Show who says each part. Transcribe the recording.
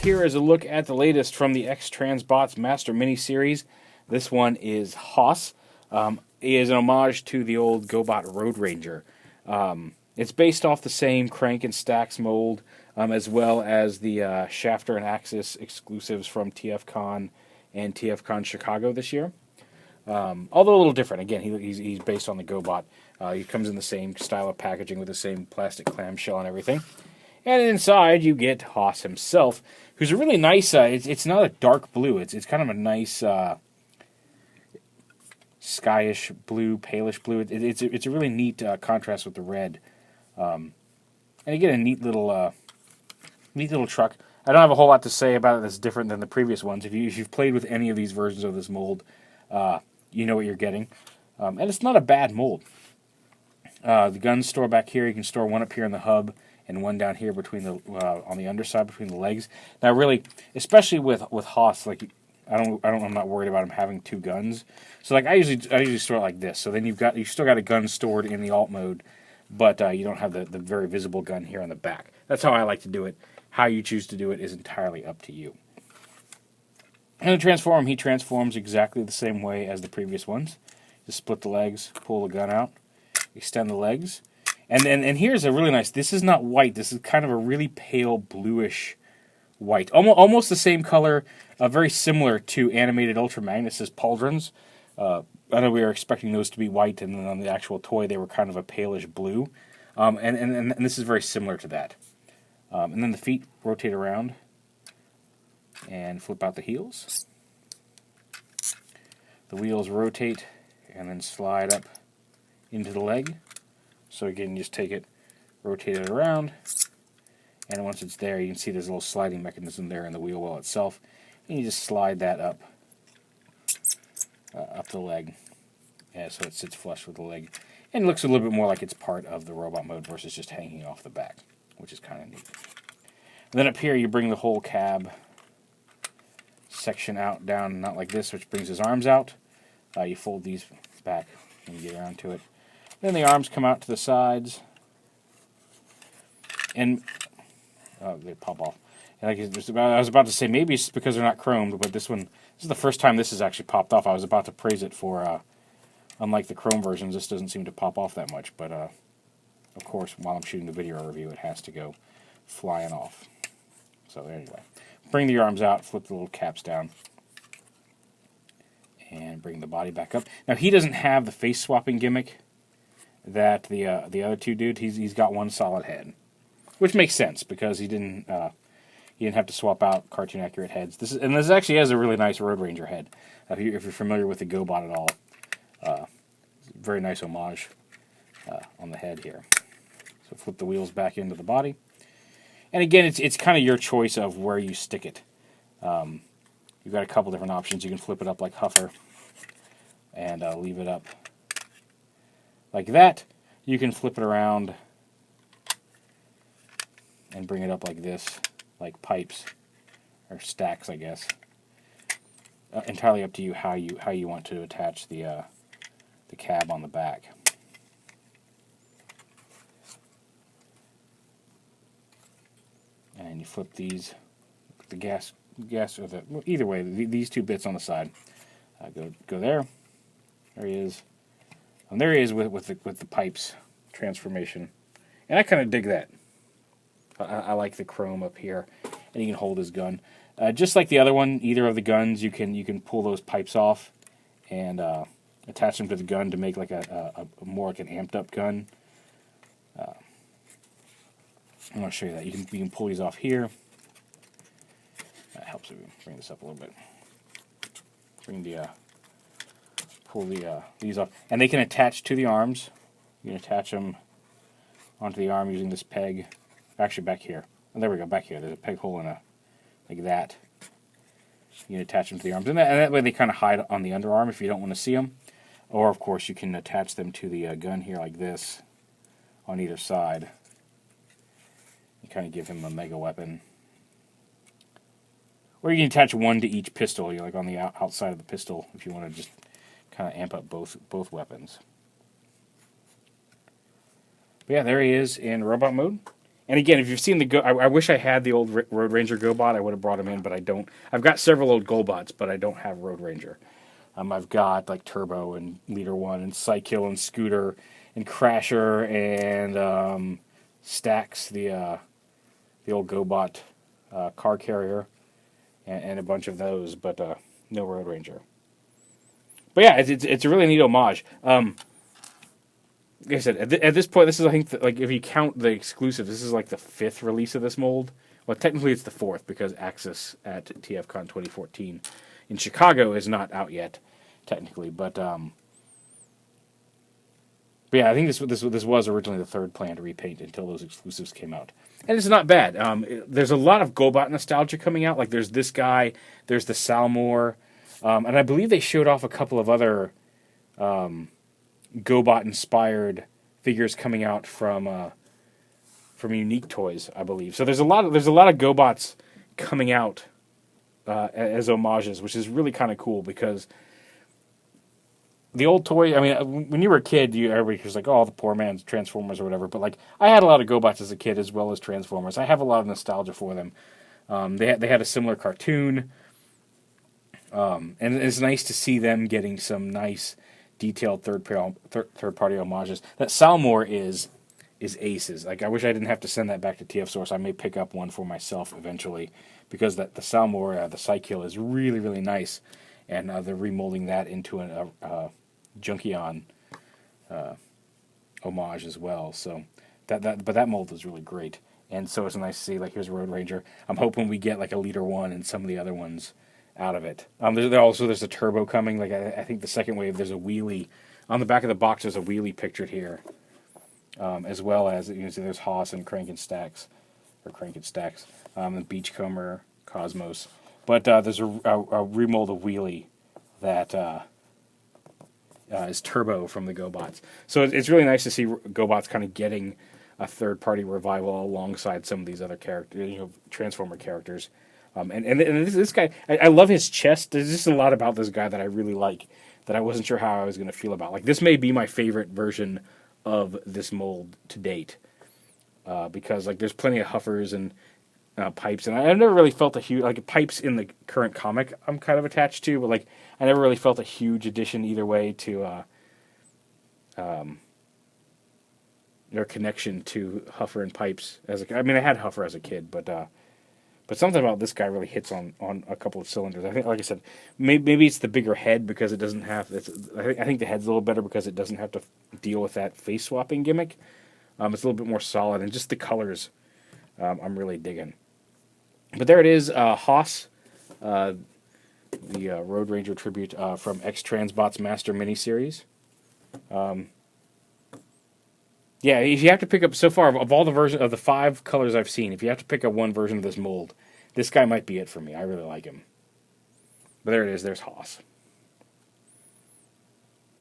Speaker 1: here is a look at the latest from the X-Transbots Master Mini-Series. This one is HOSS. It is an homage to the old GoBot Road Ranger. It's based off the same crank and stacks mold, as well as the shafter and axis exclusives from TFCon and TFCon Chicago this year. Although a little different. Again, he's based on the GoBot. He comes in the same style of packaging with the same plastic clamshell and everything. And inside you get HOSS himself, who's a really nice, it's not a dark blue, it's kind of a nice skyish blue, palish blue. It's a really neat contrast with the red. And again, a neat little truck. I don't have a whole lot to say about it that's different than the previous ones. If you've played with any of these versions of this mold, you know what you're getting. And it's not a bad mold. The guns store back here. You can store one up here in the hub and one down here between the on the underside between the legs. Now, really, especially with HOSS, like I'm not worried about him having two guns. So like I usually store it like this. So then you've still got a gun stored in the alt mode, but you don't have the very visible gun here on the back. That's how I like to do it. How you choose to do it is entirely up to you. And to transform, he transforms exactly the same way as the previous ones. Just split the legs, pull the gun out, extend the legs. And here's a really nice, this is not white, this is kind of a really pale bluish white. Almost the same color, very similar to animated Ultra Magnus' pauldrons. I know we were expecting those to be white, and then on the actual toy they were kind of a palish blue. And this is very similar to that. And then the feet rotate around and flip out the heels. The wheels rotate and then slide up into the leg. So again, you just take it, rotate it around, and once it's there, you can see there's a little sliding mechanism there in the wheel well itself, and you just slide that up the leg, so it sits flush with the leg, and it looks a little bit more like it's part of the robot mode versus just hanging off the back, which is kind of neat. And then up here, you bring the whole cab section out, down, not like this, which brings his arms out. You fold these back and you get around to it. Then the arms come out to the sides, and they pop off. And I was about to say maybe it's because they're not chromed, but this is the first time this has actually popped off. I was about to praise it for, unlike the chrome versions, this doesn't seem to pop off that much. But of course, while I'm shooting the video review, it has to go flying off. So anyway, bring the arms out, flip the little caps down, and bring the body back up. Now he doesn't have the face swapping gimmick that the other two did. He's got one solid head, which makes sense because he didn't have to swap out cartoon accurate heads. This actually has a really nice Road Ranger head. If you're familiar with the GoBot at all, very nice homage on the head here. So flip the wheels back into the body, and again, it's kind of your choice of where you stick it. You've got a couple different options. You can flip it up like Huffer and leave it up like that. You can flip it around and bring it up like this, like pipes or stacks, I guess. Entirely up to you how you want to attach the cab on the back. And you flip these, the gas or either way, these two bits on the side. Go there. There he is. And there he is with the pipes transformation, and I kind of dig that. I like the chrome up here, and he can hold his gun, just like the other one. Either of the guns, you can pull those pipes off and attach them to the gun to make like a more like an amped up gun. I'm going to show you that. You can pull these off here. That helps if we bring this up a little bit. Pull these off, and they can attach to the arms. You can attach them onto the arm using this peg. Actually, back here. Oh, there we go. Back here. There's a peg hole in like that. You can attach them to the arms, and that way they kind of hide on the underarm if you don't want to see them. Or of course, you can attach them to the gun here like this on either side. You kind of give him a mega weapon. Or you can attach one to each pistol, like on the outside of the pistol, if you want to just kind of amp up both weapons. But yeah, there he is in robot mode. And again, if you've seen the I wish I had the old Road Ranger GoBot. I would have brought him in, but I don't. I've got several old GoBots, but I don't have Road Ranger. I've got like Turbo and Leader One and Psykill and Scooter and Crasher and Stax, the old GoBot car carrier, and a bunch of those, but no Road Ranger. But yeah, it's a really neat homage. Like I said, at this point, this is, I think, like, if you count the exclusive, this is like the 5th release of this mold. Well, technically it's the 4th, because Axis at TFCon 2014 in Chicago is not out yet, technically. But yeah, I think this was originally the 3rd planned repaint until those exclusives came out. And it's not bad. There's a lot of GoBot nostalgia coming out. Like, there's this guy, there's the Salmor, and I believe they showed off a couple of other GoBot-inspired figures coming out from Unique Toys, I believe. So there's a lot of GoBots coming out as homages, which is really kind of cool, because the old toy, I mean, when you were a kid, everybody was like, oh, the poor man's Transformers or whatever. But like, I had a lot of GoBots as a kid as well as Transformers. I have a lot of nostalgia for them. They had a similar cartoon, and it's nice to see them getting some nice detailed third-party homages. That Salmor is aces. Like, I wish I didn't have to send that back to TF Source. I may pick up one for myself eventually, because the Salmor, the Psykill, is really, really nice, and they're remolding that into a Junkion homage as well. So that mold is really great, and so it's nice to see, like, here's Road Ranger. I'm hoping we get like a Leader One and some of the other ones out of it. There's a Turbo coming. Like, I think the second wave, there's a wheelie on the back of the box. There's a wheelie pictured here, as well as, you can see there's HOSS and Crank and Stacks, and Beachcomber, Cosmos. But there's a remold of wheelie that is Turbo from the GoBots. So it's really nice to see GoBots kind of getting a third-party revival alongside some of these other characters, Transformer characters. And this guy, I love his chest. There's just a lot about this guy that I really like, that I wasn't sure how I was going to feel about. Like, this may be my favorite version of this mold to date, because, like, there's plenty of Huffers and Pipes, and I've never really felt a huge, like, Pipes in the current comic I'm kind of attached to, but, like, I never really felt a huge addition either way to their connection to Huffer and Pipes. I mean, I had Huffer as a kid, but something about this guy really hits on a couple of cylinders. I think, like I said, maybe it's the bigger head, because it doesn't have. I think the head's a little better because it doesn't have to deal with that face swapping gimmick. It's a little bit more solid, and just the colors, I'm really digging. But there it is, HOSS, the Road Ranger tribute from X-Transbots Master Miniseries. Yeah, if you have to pick up, so far, of all the versions, of the 5 colors I've seen, if you have to pick up one version of this mold, this guy might be it for me. I really like him. But there it is, there's HOSS.